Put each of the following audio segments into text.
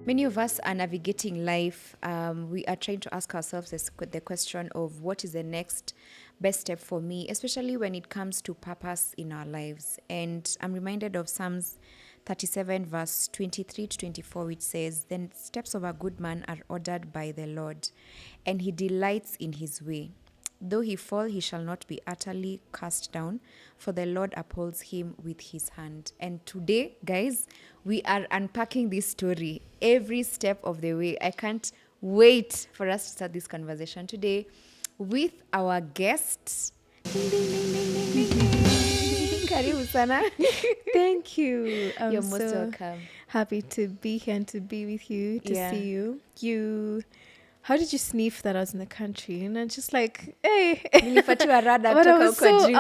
Many of us are navigating life. We are trying to ask ourselves the question of what is the next best step for me, especially when it comes to purpose in our lives. And I'm reminded of Psalms 37, verse 23 to 24, which says, "The steps of a good man are ordered by the Lord, and he delights in his way. Though he fall, he shall not be utterly cast down, for the Lord upholds him with his hand." And today, guys, we are unpacking this story every step of the way. I can't wait for us to start this conversation today with our guests. Ding, ding, ding, ding, ding, ding, ding. Karibu sana. Thank you. I'm You're most so welcome. happy to be here and to be with you, to Yeah. see you. How did you sniff that I was in the country? And I'm just like, hey. Nilipatiwa rada But toka huko juu.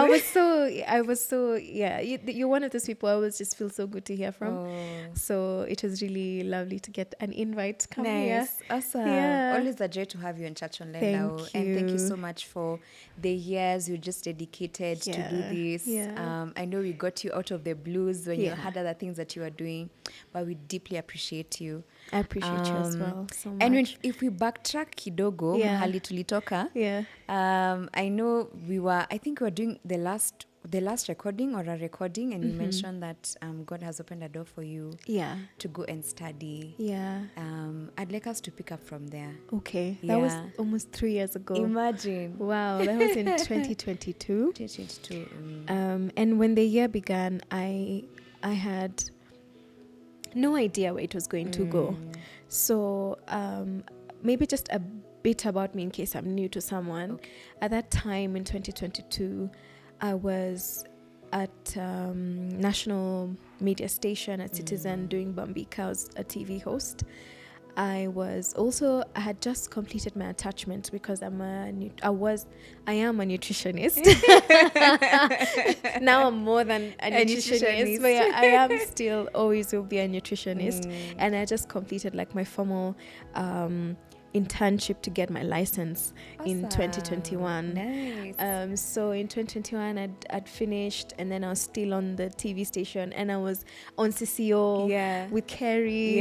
I was so, yeah. You're one of those people I always just feel so good to hear from. Oh. So it was really lovely to get an invite to come here. Nice. Awesome. Yeah. Always a joy to have you on ChurchOnline Thank now. And thank you you. so much for the years you just dedicated to do Yeah. this. Yeah. I know we got you out of the blues when you Yeah. had other things that you were doing, but we deeply appreciate you. I appreciate you as well so much. And if we backtrack kidogo, Yeah. mahali tulitoka, Yeah. I know I think we were doing the last recording or a recording, and you mentioned that God has opened a door for you Yeah. to go and study. Yeah. I'd like us to pick up from there. Okay. That was Yeah. almost 3 years ago. Imagine. Wow, that was in 2022. 2022. And when the year began, I had no idea where it was going to go. So maybe just a bit about me in case I'm new to someone. Okay. At that time in 2022, I was at national media station at Citizen doing Bambika. I was a TV host. I had just completed my attachment because I am a nutritionist. Now I'm more than a nutritionist, but yeah, I am still always will be a nutritionist. And I just completed like my formal internship to get my license in 2021. Nice. So in 2021 I'd finished, and then I was still on the TV station, and I was on CCO with Carrie.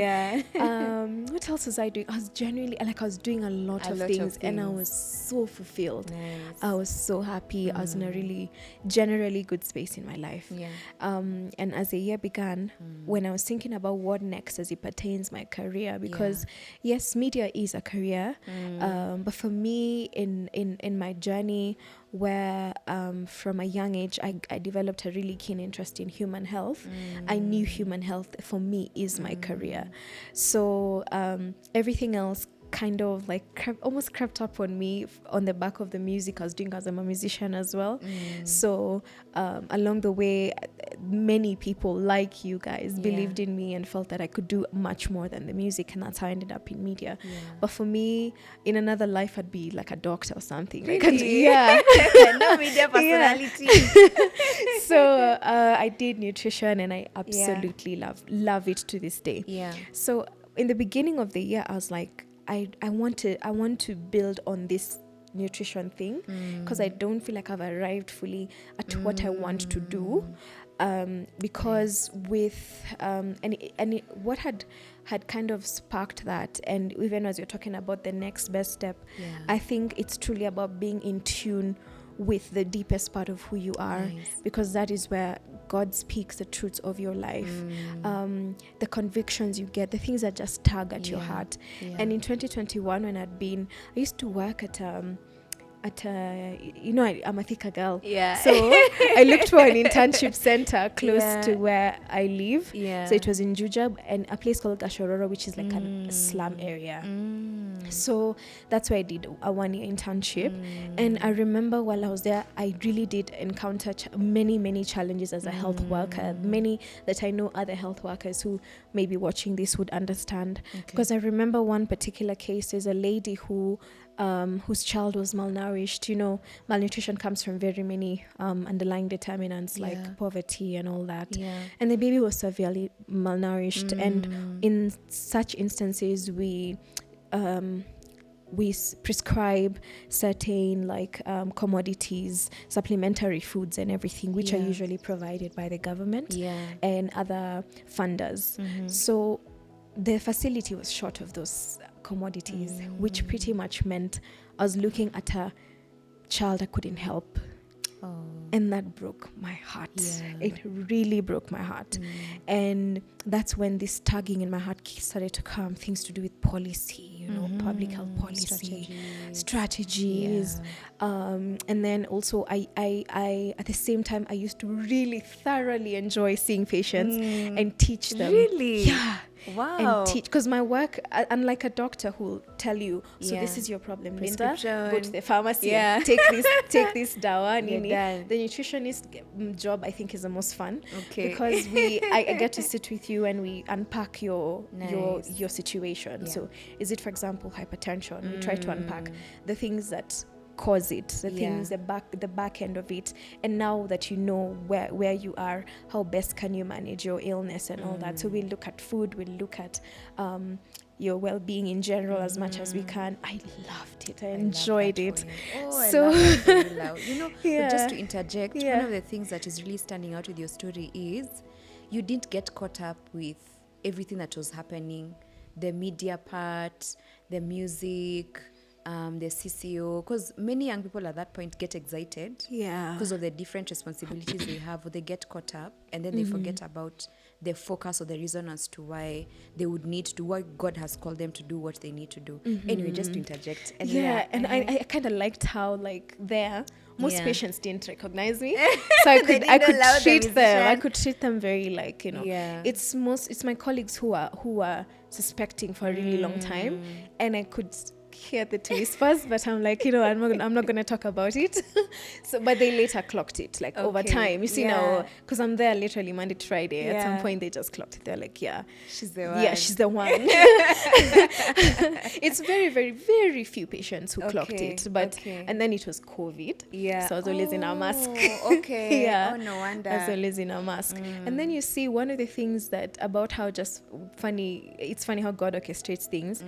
What else was I doing? I was doing a lot of things, and I was so fulfilled. Nice. I was so happy. I was in a really generally good space in my life. And as the year began, when I was thinking about what next as it pertains my career, because yes, media is a career, but for me in my journey, where from a young age I developed a really keen interest in human health. I knew human health for me is my career. So everything else kind of like almost crept up on me on the back of the music I was doing, because I'm a musician as well. So along the way, many people like you guys believed in me and felt that I could do much more than the music, and that's how I ended up in media. But for me, in another life, I'd be like a doctor or something. Really? No media personality. So I did nutrition, and I absolutely love it to this day. So in the beginning of the year, I was like, I want to build on this nutrition thing, because I don't feel like I've arrived fully at what I want to do, because with what had kind of sparked that, and even as you're talking about the next best step, I think it's truly about being in tune with the deepest part of who you are, because that is where God speaks the truths of your life, the convictions you get, the things that just tug at your heart. And in 2021, when I used to work at I'm a Thika girl. So I looked for an internship center close to where I live. So it was in Juja, and a place called Gashororo, which is like a slum area. So that's where I did a 1-year internship. And I remember while I was there, I really did encounter many challenges as a health worker, many that I know other health workers who may be watching this would understand. Because I remember one particular case. There's a lady whose child was malnourished. You know, malnutrition comes from very many underlying determinants like poverty and all that. And the baby was severely malnourished. And in such instances, we prescribe certain commodities, supplementary foods and everything, which are usually provided by the government and other funders. So the facility was short of those commodities, which pretty much meant I was looking at a child I couldn't help. And that broke my heart. It really broke my heart. And that's when this tugging in my heart started to come, things to do with policy, public health policy, strategies. And then also I at the same time, I used to really thoroughly enjoy seeing patients and teach them. Really? Yeah. Wow. And teach, because my work, unlike a doctor who will tell you, so this is your problem, Linda, go to the pharmacy, take this dawa, nini. The nutritionist job, I think, is the most fun, because I get to sit with you and we unpack your situation. So is it, for example, hypertension? We try to unpack the things that cause it, the things, the back end of it, and now that you know where you are, how best can you manage your illness and all that. So we'll look at food, we'll look at your well-being in general as much as we can. I loved it. I enjoyed it. So just to interject, one of the things that is really standing out with your story is you didn't get caught up with everything that was happening, the media part, the music, the CCO, because many young people at that point get excited because of the different responsibilities they have, or they get caught up and then they forget about the focus or the reason as to why they would need to, why God has called them to do what they need to do. Anyway, just to interject. And I kind of liked how, like, most patients didn't recognize me, so I could treat them very, like, it's my colleagues who are suspecting for a really long time, and I could hear the whispers, but I'm like, I'm not going to talk about it. So, but they later clocked it, like, over time. You see now, because I'm there literally Monday to Friday. At some point, they just clocked it. They're like, she's the one. Yeah, she's the one. It's very, very, very few patients who clocked it. But and then it was COVID. Yeah. So I was always in a mask. Okay. Oh, no wonder. I was always in a mask. And then you see one of the things that about how it's funny how God orchestrates things.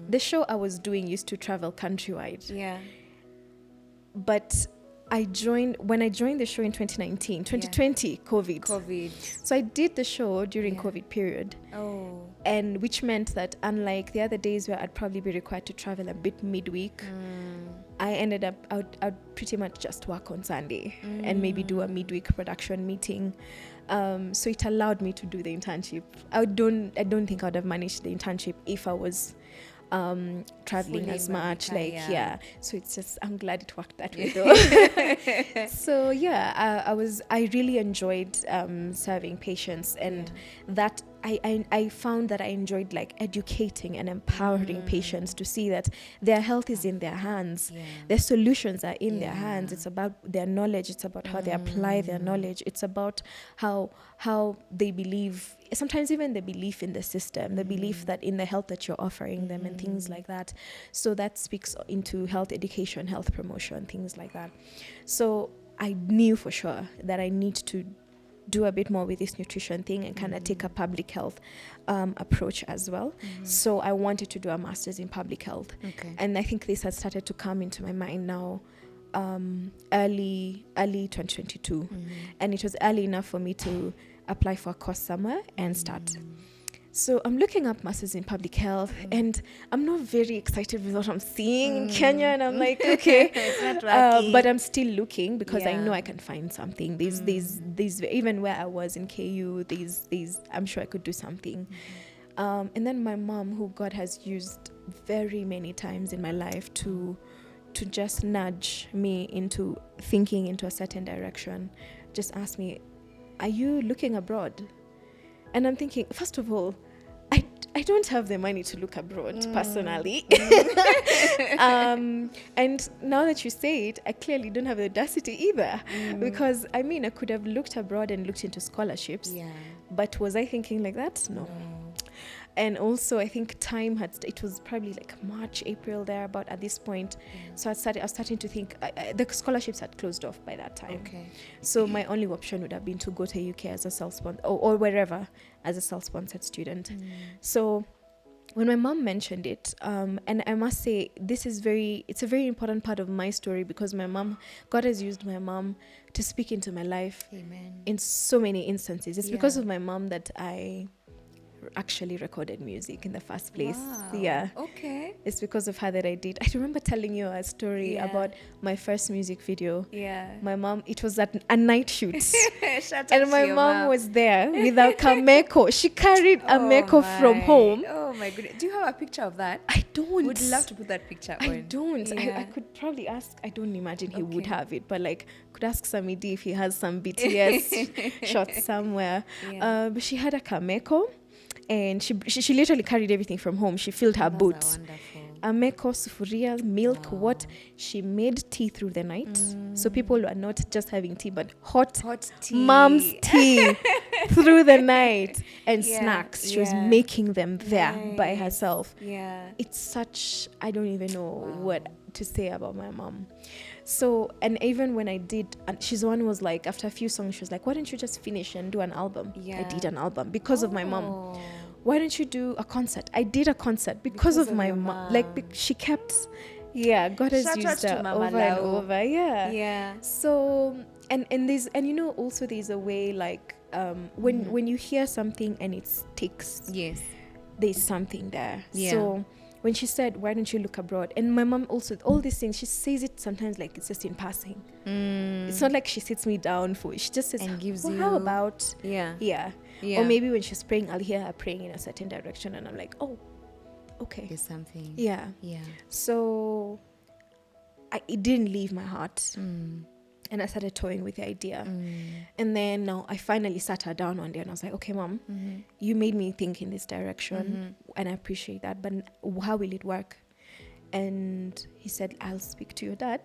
The show I was doing used to travel countrywide. Yeah. But when I joined the show in 2020, COVID. So I did the show during COVID period. And which meant that, unlike the other days where I'd probably be required to travel a bit midweek, I ended up, I'd pretty much just work on Sunday and maybe do a midweek production meeting. So it allowed me to do the internship. I don't think I would have managed the internship if I was traveling as much, so it's just, I'm glad it worked that way though. So I really enjoyed serving patients, and that I found that I enjoyed, like, educating and empowering patients to see that their health is in their hands, their solutions are in their hands. It's about their knowledge, it's about how they apply their knowledge, it's about how they believe, sometimes even the belief in the system, the belief that in the help that you're offering them and things like that. So that speaks into health education, health promotion, things like that. So I knew for sure that I need to do a bit more with this nutrition thing and kind of take a public health approach as well. So I wanted to do a master's in public health. And I think this has started to come into my mind now, early 2022. And it was early enough for me to apply for a course somewhere and start. So I'm looking up masters in public health, and I'm not very excited with what I'm seeing in Kenya, and I'm like, okay, it's not but I'm still looking because I know I can find something. These even where I was in KU, these I'm sure I could do something. And then my mom, who God has used very many times in my life to just nudge me into thinking into a certain direction, just asked me, are you looking abroad? And I'm thinking, first of all, I don't have the money to look abroad personally. And now that you say it, I clearly don't have the audacity either. Because, I mean, I could have looked abroad and looked into scholarships. But was I thinking like that? No. And also, I think it was probably like March, April, there about at this point. So I was starting to think, the scholarships had closed off by that time. So my only option would have been to go to UK as a self-sponsored, or wherever, as a self-sponsored student. So when my mom mentioned it, and I must say, it's a very important part of my story, because God has used my mom to speak into my life. Amen. In so many instances. It's because of my mom that I actually recorded music in the first place. Wow. Yeah. Okay. It's because of her that I did. I remember telling you a story about my first music video. Yeah. My mom, it was at a night shoot. Shout out And to my your mom was there with a kameko. She carried a meko from home. Oh my goodness. Do you have a picture of that? I don't. Would love to put that picture on. I don't. Yeah. I could probably ask. I don't imagine he would have it, but like, could ask Sammy D if he has some BTS shots somewhere. Yeah. But she had a kameko, and she literally carried everything from home. She filled her boots. Ameko, sufuria, milk, what? She made tea through the night. So people were not just having tea, but hot tea. Mom's tea through the night. And snacks. She was making them there by herself. Yeah. It's such, I don't even know what to say about my mom. So, and even when I did, and she's the one who was like, after a few songs, she was like, why don't you just finish and do an album? Yeah. I did an album because of my mom. Why don't you do a concert? I did a concert because of my mom. Like, she kept, God has used her over and over. Yeah. So, and there's, and you know, also there's a way like, when you hear something and it sticks. Yes. There's something there. Yeah. So, when she said, why don't you look abroad? And my mom also, all these things, she says it sometimes like it's just in passing. It's not like she sits me down for it. She just says, and gives you... how about... Yeah. Or maybe when she's praying, I'll hear her praying in a certain direction. And I'm like, oh, okay. There's something. Yeah. So it didn't leave my heart. And I started toying with the idea. And then now I finally sat her down one day and I was like, okay, Mom, you made me think in this direction. And I appreciate that. But how will it work? And he said, I'll speak to your dad.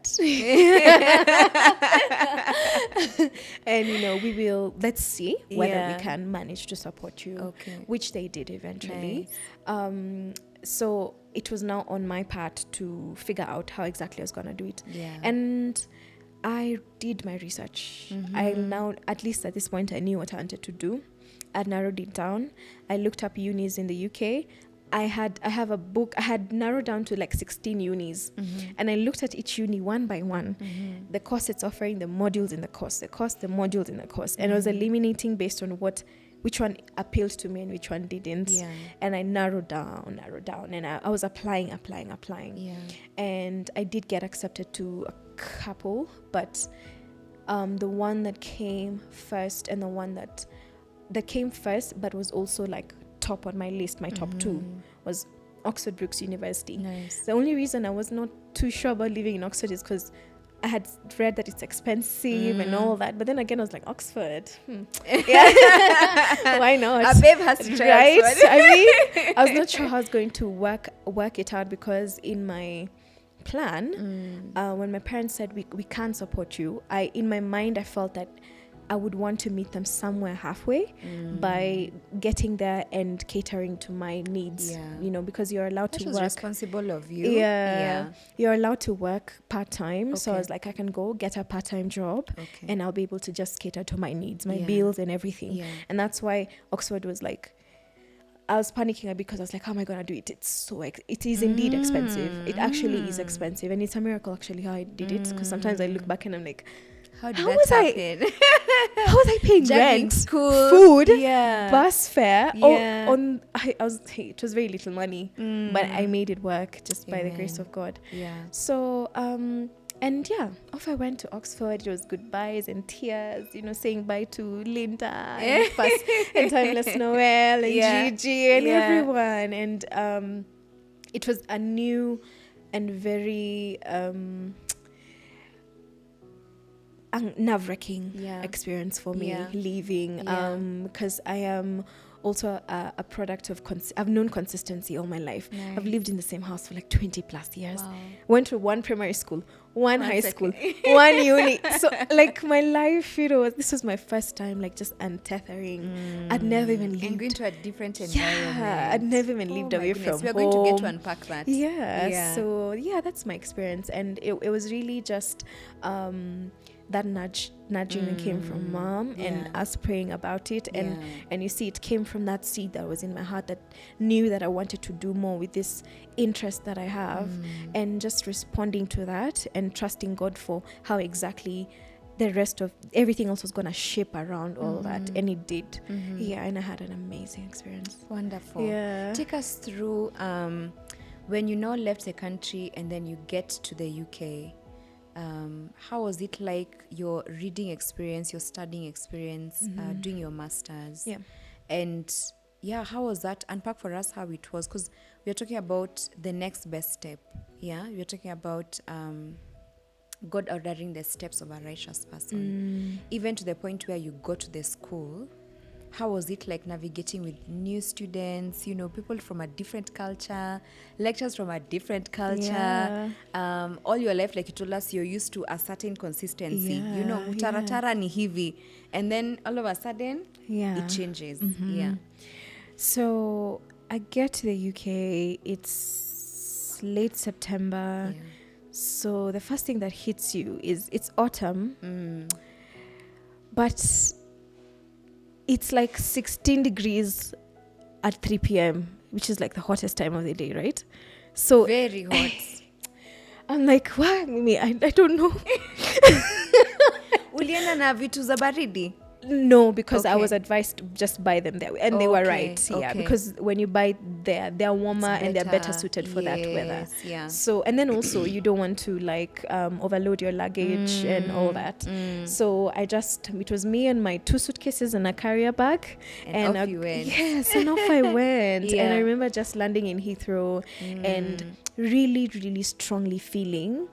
And, you know, we will, let's see whether we can manage to support you, which they did eventually. Nice. So it was now on my part to figure out how exactly I was going to do it. And I did my research. I now, at least at this point, I knew what I wanted to do. I narrowed it down. I looked up unis in the UK. I have a book. I had narrowed down to like 16 unis, and I looked at each uni one by one, the course it's offering, the modules in the course, the modules in the course, and I was eliminating based on which one appealed to me and which one didn't. And I narrowed down, and I was applying, and I did get accepted to a couple, but the one that came first, and the one that came first but was also like top on my list, my top two, was Oxford Brookes University. Nice. The only reason I was not too sure about living in Oxford is because I had read that it's expensive and all that, but then again I was like, Oxford, why not? A babe has to try, right? I mean, I was not sure how I was going to work it out, because in my plan, when my parents said we can't support you, in my mind I felt that I would want to meet them somewhere halfway by getting there and catering to my needs, you know, because you're allowed to work. That was responsible of you. Yeah. You're allowed to work part-time. So I was like, I can go get a part-time job and I'll be able to just cater to my needs, my bills and everything. And that's why Oxford was like, I was panicking because I was like, how am I going to do it? It's so, it is indeed expensive. It actually is expensive. And it's a miracle actually how I did it. Because sometimes I look back and I'm like, how was I paying rent, school, food, bus fare? It was very little money, but I made it work just by the grace of God. So and off I went to Oxford. It was goodbyes and tears, you know, saying bye to Linda and Timeless Noel and Gigi and everyone. And it was a new and very nerve-wracking experience for me leaving, because I am also a product of I've known consistency all my life. I've lived in the same house for like 20 plus years. Went to one primary school, one high school, one uni. So like my life, you know, this was my first time like just untethering. I'd never even lived. And going to a different environment. I'd never even lived away from home. We're going to get to unpack that. So that's my experience. And it was really just that nudging that came from Mom and us praying about it, and you see it came from that seed that was in my heart that knew that I wanted to do more with this interest that I have, and just responding to that and trusting God for how exactly the rest of everything else was going to shape around all that, and it did. Yeah, and I had an amazing experience. Wonderful. Yeah. Take us through when you now left the country and then you get to the UK. How was it like, your reading experience, your studying experience, doing your masters? Yeah. And yeah, how was that? Unpack for us how it was, because we're talking about the next best step. Yeah, we're talking about God ordering the steps of a righteous person, even to the point where you go to the school. How was it like navigating with new students, people from a different culture, lectures from a different culture? All your life, like you told us, you're used to a certain consistency. Mutaratara ni hivi. And then all of a sudden, it changes. Yeah. So I get to the UK, it's late September. Yeah. So the first thing that hits you is it's autumn, but it's like 16 degrees at 3 p.m., which is like the hottest time of the day, right? So very hot. I'm like, why? Mimi, I don't know. Ulienda na vitu za baridi? No, because I was advised to just buy them there, and they were right. Yeah, okay. because when you buy there, they're warmer and they're better suited for that weather. Yeah. So, and then also you don't want to like overload your luggage and all that. So it was me and my 2 suitcases and a carrier bag, and off you went. Yes, and off I went. Yeah. And I remember just landing in Heathrow and really, really strongly feeling.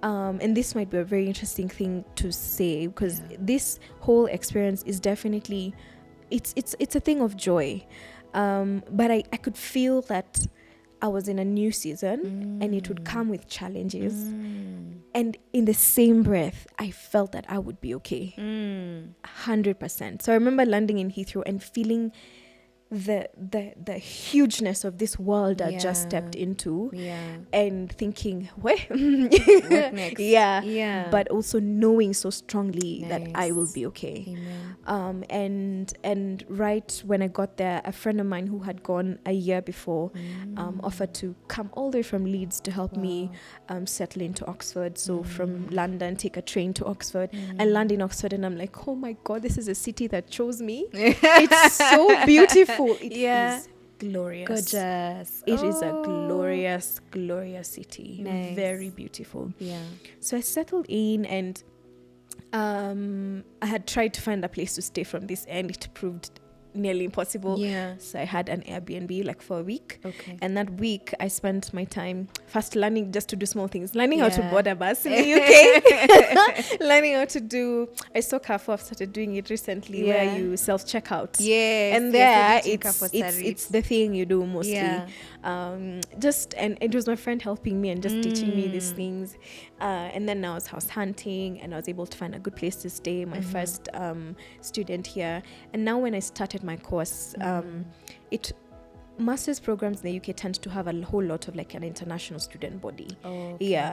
And this might be a very interesting thing to say, because this whole experience is definitely, it's a thing of joy. But I could feel that I was in a new season and it would come with challenges. And in the same breath, I felt that I would be okay. 100%. So I remember landing in Heathrow and feeling the hugeness of this world I just stepped into, and thinking, what next? But also knowing so strongly that I will be okay. Amen. And right when I got there, a friend of mine who had gone a year before offered to come all the way from Leeds to help me settle into Oxford. So from London, take a train to Oxford. I land in Oxford and I'm like, oh my God, this is a city that chose me. It's so beautiful. It is glorious. Gorgeous. It is a glorious, glorious city. Nice. Very beautiful. Yeah. So I settled in, and I had tried to find a place to stay from this end. It proved nearly impossible. Yeah. So I had an Airbnb like for a week. Okay. And that week I spent my time first learning just to do small things, learning how to board a bus in the UK, learning how to do, I saw Carrefour, I've started doing it recently, where you self-checkout. Yes. And there it's the thing you do mostly. And it was my friend helping me and just teaching me these things. And then I was house hunting and I was able to find a good place to stay, my first student here. And now when I started my course, master's programs in the UK tend to have a whole lot of like an international student body.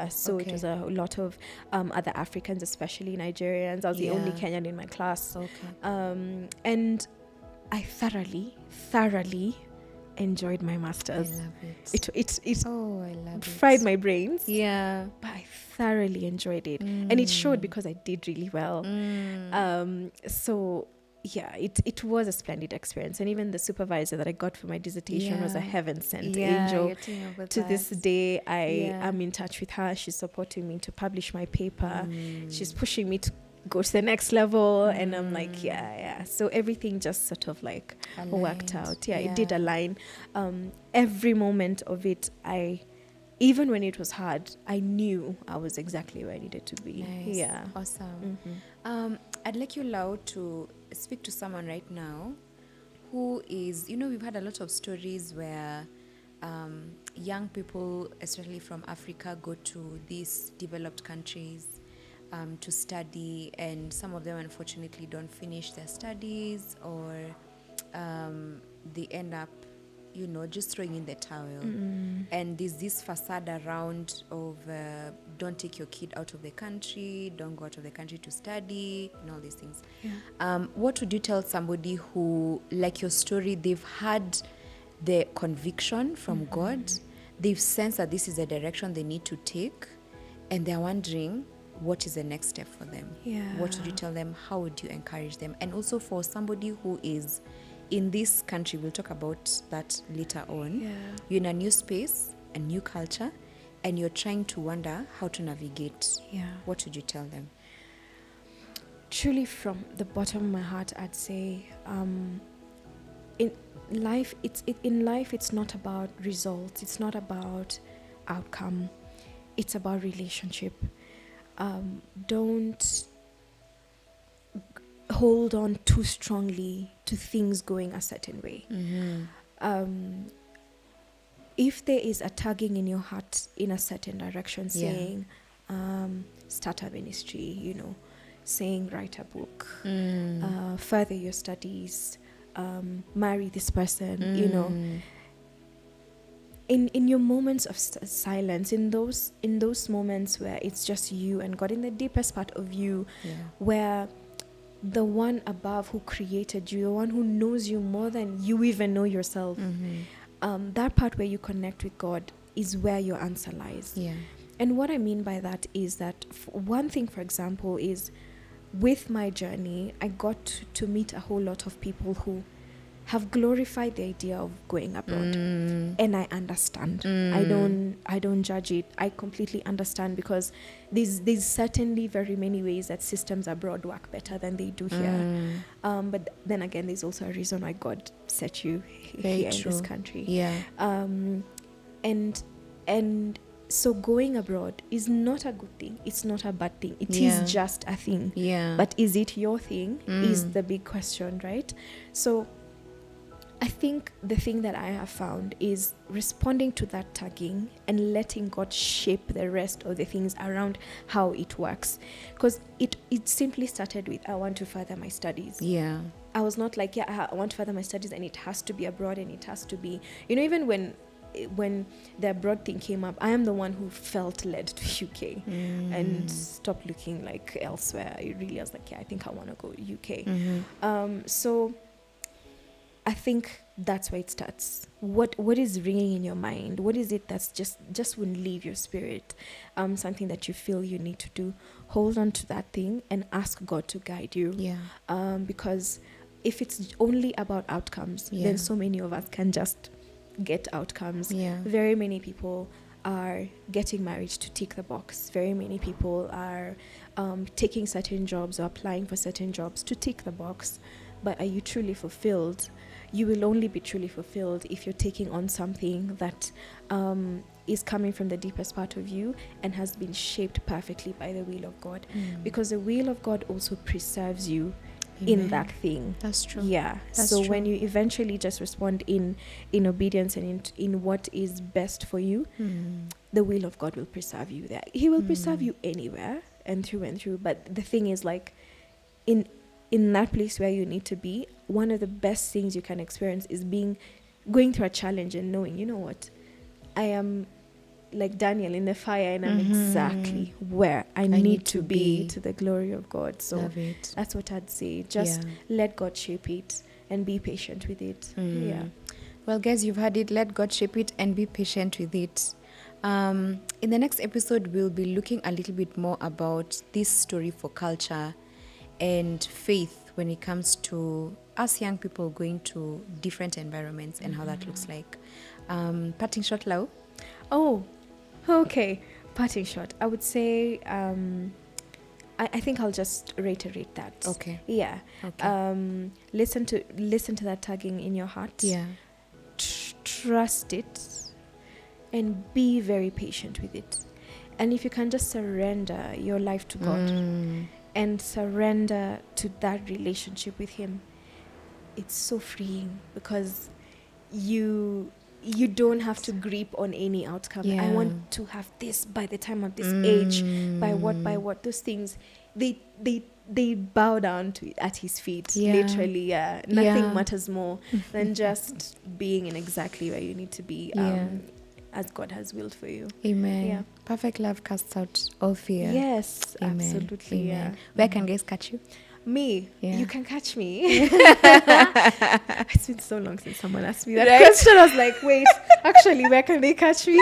So it was a lot of other Africans, especially Nigerians. I was the only Kenyan in my class. And I thoroughly enjoyed my master's. I love it. It I love fried my brains. But I thoroughly enjoyed it. And it showed because I did really well. So it was a splendid experience. And even the supervisor that I got for my dissertation was a heaven-sent angel. To this day, I am in touch with her. She's supporting me to publish my paper. She's pushing me to go to the next level. And I'm like, so everything just sort of like worked out. It did align. Every moment of it, even when it was hard, I knew I was exactly where I needed to be. Nice. Awesome. I'd like you, Lau, to speak to someone right now who is, we've had a lot of stories where young people, especially from Africa, go to these developed countries to study, and some of them unfortunately don't finish their studies, or they end up just throwing in the towel. And there's this facade around of don't take your kid out of the country, don't go out of the country to study, and all these things. What would you tell somebody who, like your story, they've had the conviction from God, they've sensed that this is the direction they need to take, and they're wondering, what is the next step for them? What would you tell them? How would you encourage them? And also for somebody who is in this country, we'll talk about that later on. You're in a new space, a new culture, and you're trying to wonder how to navigate. What would you tell them? Truly, from the bottom of my heart, I'd say, in life, it's not about results. It's not about outcome. It's about relationship. Don't hold on too strongly to things going a certain way. If there is a tugging in your heart in a certain direction, saying, start a ministry, saying write a book, further your studies, marry this person, in your moments of silence, in those moments where it's just you and God, in the deepest part of you, where the one above who created you, the one who knows you more than you even know yourself, that part where you connect with God is where your answer lies. And what I mean by that is that one thing, for example, is with my journey, I got to meet a whole lot of people who have glorified the idea of going abroad, and I understand. I don't judge it. I completely understand, because there's certainly very many ways that systems abroad work better than they do here. But then again, there's also a reason why God set you here in this country. And so going abroad is not a good thing. It's not a bad thing. It is just a thing. But is it your thing? Is the big question, right? So I think the thing that I have found is responding to that tugging and letting God shape the rest of the things around how it works. Because it simply started with, I want to further my studies. I was not like, I want to further my studies and it has to be abroad and it has to be, even when the abroad thing came up, I am the one who felt led to UK and stopped looking like elsewhere. I was like, I think I want to go UK. So I think that's where it starts. What is ringing in your mind? What is it that's just wouldn't leave your spirit? Something that you feel you need to do. Hold on to that thing and ask God to guide you. Because if it's only about outcomes, then so many of us can just get outcomes. Very many people are getting married to tick the box. Very many people are taking certain jobs or applying for certain jobs to tick the box. But are you truly fulfilled? You will only be truly fulfilled if you're taking on something that is coming from the deepest part of you and has been shaped perfectly by the will of God. Because the will of God also preserves you in that thing. That's true. That's so true. When you eventually just respond in obedience and in what is best for you, the will of God will preserve you there. He will preserve you anywhere and through. But the thing is, like, in that place where you need to be, one of the best things you can experience is going through a challenge and knowing, you know what, I am like Daniel in the fire and I'm exactly where I need to be to the glory of God. So that's what I'd say. Just let God shape it and be patient with it. Well, guys, you've heard it. Let God shape it and be patient with it. In the next episode, we'll be looking a little bit more about this story for culture and faith when it comes to us young people going to different environments and how that looks like. Parting shot, Lau? Oh, okay. Parting shot. I would say, I think I'll just reiterate that. Okay. Yeah. Okay. Listen to that tugging in your heart. Trust it and be very patient with it. And if you can just surrender your life to God and surrender to that relationship with Him, it's so freeing, because you don't have to grip on any outcome. I want to have this by the time of this age, by what those things, they bow down to at His feet. Literally. Nothing matters more than just being in exactly where you need to be, as God has willed for you. Amen. Perfect love casts out all fear. Yes. Amen. Absolutely. Amen. Where can guys catch you? Me? You can catch me. It's been so long since someone asked me that question. I was like, wait, Actually, where can they catch me?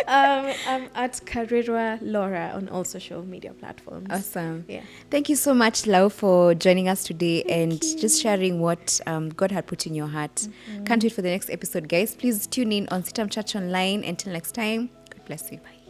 I'm at Karwirwa Laura on all social media platforms. Awesome. Yeah. Thank you so much, Lau, for joining us today Thank and just sharing what God had put in your heart. Can't wait for the next episode, guys. Please tune in on CITAM Church Online. Until next time, God bless you. Bye.